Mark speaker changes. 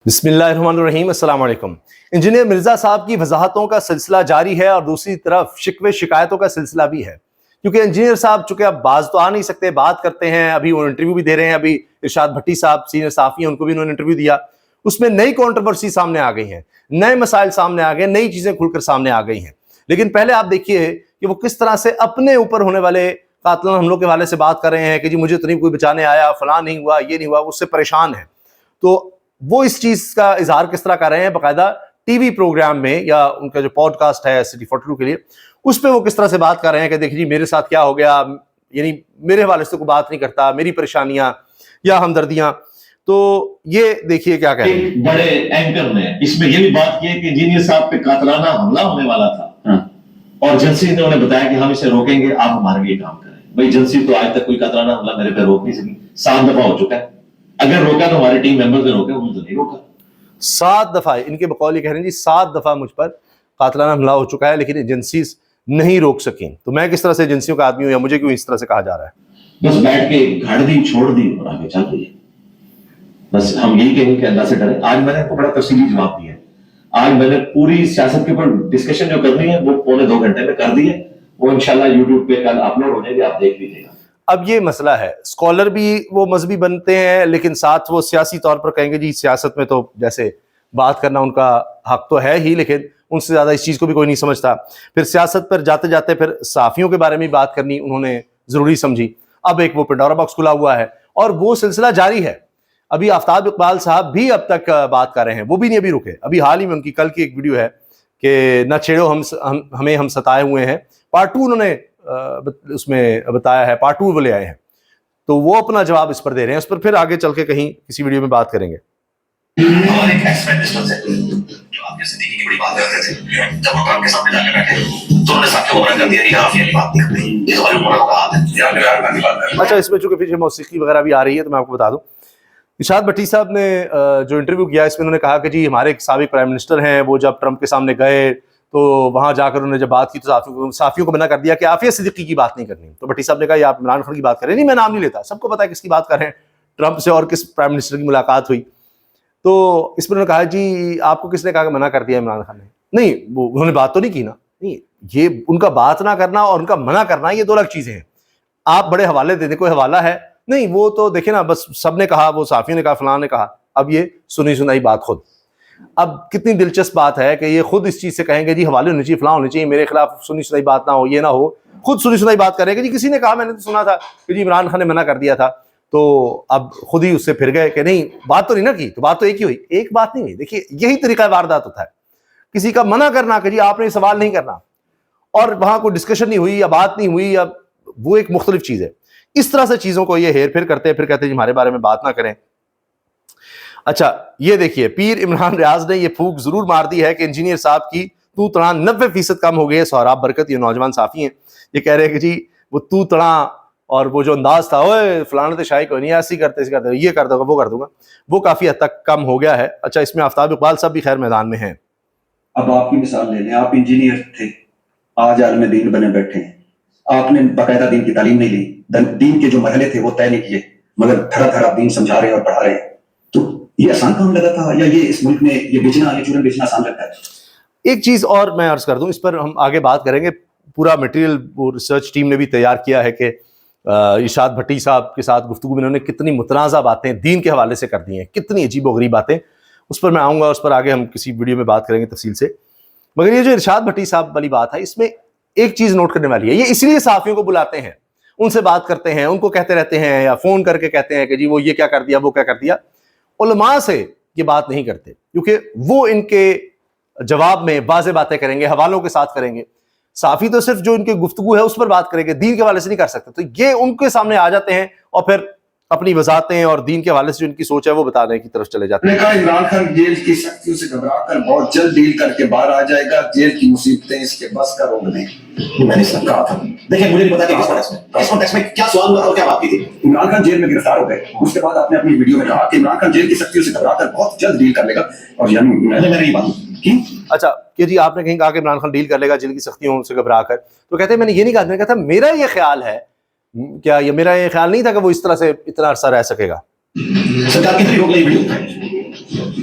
Speaker 1: بسم اللہ الرحمن الرحیم، السلام علیکم۔ انجینئر مرزا صاحب کی وضاحتوں کا سلسلہ جاری ہے اور دوسری طرف شکوے شکایتوں کا سلسلہ بھی ہے، کیونکہ انجینئر صاحب چونکہ اب باز تو آ نہیں سکتے، بات کرتے ہیں، ابھی وہ انٹرویو بھی دے رہے ہیں، ابھی ارشاد بھٹی صاحب سینئر صحافی ہیں، ان کو بھی انہوں نے انٹرویو دیا، اس میں نئی کنٹروورسی سامنے آ گئی ہیں، نئے مسائل سامنے آ گئے، نئی چیزیں کھل کر سامنے آ گئی ہیں۔ لیکن پہلے آپ دیکھیے کہ وہ کس طرح سے اپنے اوپر ہونے والے قاتلانہ حملوں کے حوالے سے بات کر رہے ہیں کہ جی مجھے تو نہیں کوئی بچانے آیا، فلاں نہیں ہوا، یہ نہیں ہوا، اس سے پریشان ہیں۔ تو وہ اس چیز کا اظہار کس طرح کر رہے ہیں باقاعدہ ٹی وی پروگرام میں، یا ان کا جو پوڈ کاسٹ ہے سٹی 42 کے لیے، اس پہ وہ کس طرح سے بات کر رہے ہیں کہ دیکھیے جی میرے ساتھ کیا ہو گیا، یعنی میرے حوالے سے کوئی بات نہیں کرتا، میری پریشانیاں یا ہمدردیاں۔ تو یہ دیکھیے کیا کہہ رہے ہیں
Speaker 2: بڑے اینکر نے اس میں یہ بھی بات کی کہ انجینئر صاحب پہ قاتلانہ حملہ ہونے والا تھا اور ایجنسی نے انہیں بتایا کہ ہم اسے روکیں گے، آپ ہمارے لیے کام کریں۔ بھائی ایجنسی تو آج تک کوئی قاتلانہ حملہ میرے پہ روک نہیں سکی، 7 دفعہ ہو چکا ہے، اگر روکا تو ہمارے ٹیم ممبرز نے روکا، انہوں نے نہیں روکا۔
Speaker 1: 7 دفعہ ان کے بقول یہ کہہ رہے ہیں جی 7 دفعہ مجھ پر قاتلانہ حملہ ہو چکا ہے لیکن ایجنسیز نہیں روک سکیں۔ تو میں کس طرح سے ایجنسیوں کا آدمی ہوں، یا مجھے کیوں اس طرح سے کہا جا رہا ہے؟
Speaker 2: بس بیٹھ کے گھاڑ دی چھوڑ دی اور آگے چل رہی ہے۔ بس ہم یہی کہیں کہ اللہ سے ڈریں۔ آج میں نے آپ کو بڑا تفصیلی جواب دیا ہے، آج میں نے پوری سیاست کے اوپر ڈسکشن جو کرنی ہے وہ 1.25 گھنٹے میں کر دی ہے، وہ انشاءاللہ یوٹیوب پہ کل اپلوڈ ہو جائے گی، آپ دیکھ لیجیے گا۔
Speaker 1: اب یہ مسئلہ ہے، اسکالر بھی وہ مذہبی بنتے ہیں لیکن ساتھ وہ سیاسی طور پر کہیں گے جی سیاست میں تو جیسے بات کرنا ان کا حق تو ہے ہی، لیکن ان سے زیادہ اس چیز کو بھی کوئی نہیں سمجھتا۔ پھر سیاست پر جاتے جاتے پھر صحافیوں کے بارے میں بات کرنی انہوں نے ضروری سمجھی۔ اب ایک وہ پنڈورا باکس کھلا ہوا ہے اور وہ سلسلہ جاری ہے۔ ابھی آفتاب اقبال صاحب بھی اب تک بات کر رہے ہیں، وہ بھی نہیں ابھی رکے۔ ابھی حال ہی میں ان کی کل کی ایک ویڈیو ہے کہ نہ چھیڑو ہمیں ہم ستائے ہوئے ہیں، پارٹ 2 انہوں نے اس میں بتایا ہے، پارٹ 2 وہ لے آئے ہیں، تو وہ اپنا جواب اس پر دے رہے ہیں، اس پر پھر آگے چل کے کہیں کسی ویڈیو میں بات کریں گے۔
Speaker 3: ہمارے ایک ایکس مینسٹر سے جو آپ کے صدیقی کی بڑی بات کرتے تھے، جب وہ کام کے سامنے جا کے بیٹھے تو انہوں نے ساتھ کو مبرر کر دیا کہ آپ یہ بات نہیں کرتے، یہ تو ہماری عمر کا حال ہے، یہ آپ کے پیار کی بات کرتے ہیں۔
Speaker 1: اچھا، اس میں چونکہ پیچھے موسیقی وغیرہ بھی آ رہی ہے تو میں آپ کو بتا دوں، ارشاد بھٹی صاحب نے جو انٹرویو کیا اس میں انہوں نے کہا کہ جی ہمارے ایک سابق پرائم منسٹر ہیں، وہ جب ٹرمپ کے سامنے گئے تو وہاں جا کر انہوں نے جب بات کی تو صحافیوں کو منع کر دیا کہ عافیہ صدیقی کی بات نہیں کرنی۔ تو بھٹی صاحب نے کہا یہ آپ عمران خان کی بات کر رہے ہیں؟ نہیں، میں نام نہیں لیتا، سب کو پتا ہے کس کی بات کر رہے ہیں، ٹرمپ سے اور کس پرائم منسٹر کی ملاقات ہوئی۔ تو اس میں انہوں نے کہا جی آپ کو کس نے کہا کہ منع کر دیا عمران خان نے؟ نہیں، وہ انہوں نے بات تو نہیں کی نا۔ نہیں، یہ ان کا بات نہ کرنا اور ان کا منع کرنا یہ 2 الگ چیزیں ہیں۔ آپ بڑے حوالے دے دیں، کوئی حوالہ ہے نہیں، وہ تو دیکھیں نا، بس سب نے کہا، وہ صحافیوں نے کہا، فلاں نے کہا، اب یہ سنی سنائی بات خود۔ اب کتنی دلچسپ بات ہے کہ یہ خود اس چیز سے کہیں گے جی حوالے ہونے چاہیے، فلاں ہونے چاہیے، میرے خلاف سنی سنائی بات نہ ہو، یہ نہ ہو، خود سنی سنائی بات کریں گے جی کسی نے کہا، میں نے تو سنا تھا کہ جی عمران خان نے منع کر دیا تھا، تو اب خود ہی اس سے پھر گئے کہ نہیں بات تو نہیں نہ کی، تو بات تو ایک ہی ہوئی، ایک بات نہیں ہوئی۔ دیکھیے یہی طریقہ واردات ہوتا ہے، کسی کا منع کرنا کہ جی آپ نے سوال نہیں کرنا، اور وہاں کوئی ڈسکشن نہیں ہوئی یا بات نہیں ہوئی، یا وہ ایک مختلف چیز ہے۔ اس طرح سے چیزوں کو یہ ہیر پھیر کرتے ہیں، پھر کہتے ہیں جی ہمارے بارے میں بات نہ کریں۔ اچھا یہ دیکھیے، پیر عمران ریاض نے یہ پھونک ضرور مار دی ہے کہ انجینئر صاحب کی تو تڑاں 90% کم ہو گئی ہے۔ سہراب برکت یہ نوجوان صحافی ہیں، یہ کہہ رہے ہیں کہ جی وہ تو تڑاں اور وہ جو انداز تھا، اوے فلاں تو شاہی کوئی نہیں، ایسی کرتے ایسی کرتے، یہ کر دوں گا وہ کر دوں گا، وہ کافی حد تک کم ہو گیا ہے۔ اچھا، اس میں آفتاب اقبال صاحب بھی خیر میدان میں ہیں۔
Speaker 4: اب آپ کی مثال لے لیں، آپ انجینئر تھے، آج عالم دین بنے بیٹھے ہیں، آپ نے باقاعدہ دین کی تعلیم نہیں لی، دین کے جو مرحلے تھے وہ طے نہیں کیے، مگر دھڑا دھڑا دین سمجھا رہے اور پڑھا رہے ہیں، تو یہ آسان کام لگا تھا یا یہ اس ملک میں یہ بیچنا، یہ چورن بیچنا آسان لگتا ہے؟
Speaker 1: ایک چیز اور میں عرض کر دوں، اس پر ہم آگے بات کریں گے، پورا مٹیریل وہ ریسرچ ٹیم نے بھی تیار کیا ہے کہ ارشاد بھٹی صاحب کے ساتھ گفتگو میں انہوں نے کتنی متنازع باتیں دین کے حوالے سے کر دی ہیں، کتنی عجیب و غریب باتیں، اس پر میں آؤں گا، اس پر آگے ہم کسی ویڈیو میں بات کریں گے تفصیل سے۔ مگر یہ جو ارشاد بھٹی صاحب والی بات ہے، اس میں ایک چیز نوٹ کرنے والی ہے، یہ اس لیے صحافیوں کو بلاتے ہیں، ان سے بات کرتے ہیں، ان کو کہتے رہتے ہیں یا فون کر کے کہتے ہیں کہ جی وہ یہ کیا کر دیا، وہ کیا کر دیا۔ علماء سے یہ بات نہیں کرتے کیونکہ وہ ان کے جواب میں واضح باتیں کریں گے، حوالوں کے ساتھ کریں گے۔ صحافی تو صرف جو ان کی گفتگو ہے اس پر بات کریں گے، دین کے حوالے سے نہیں کر سکتے، تو یہ ان کے سامنے آ جاتے ہیں اور پھر اپنی وضاحتیں اور دین کے حوالے سے جو ان کی سوچ ہے وہ بتانے کی طرف چلے جاتے ہیں۔
Speaker 4: نے کہا عمران خان جیل کی سختیوں سے گھبرا کر بہت جلد ڈیل کر کے باہر آ جائے گا، جیل کی مصیبتیں اس کے بس کا روک نہیں۔
Speaker 3: میں نے سب کہا تھا، دیکھیں مجھے نہیں پتا کہ اس کانٹیکس میں کیا سوال ہوا اور کیا بات کی تھی۔
Speaker 4: عمران خان جیل میں گرفتار ہو گئے، اس کے بعد آپ نے اپنی ویڈیو میں کہا کہ عمران خان جیل کی سختیوں سے گھبرا کر بہت جلد ڈیل کر لے گا، اور یعنی میں نے یہ بات کی۔
Speaker 1: اچھا کہ جی آپ نے کہیں کہا کہ عمران خان ڈیل کر لے گا جیل کی سختیوں سے گھبرا کر، تو کہتے ہیں میں نے یہ نہیں کہا، میں نے کہا تھا میرا یہ خیال ہے، کیا یہ میرا یہ خیال نہیں تھا کہ وہ اس طرح سے اتنا عرصہ رہ سکے گا۔
Speaker 3: سرکار کتنی ہو گئی ویڈیو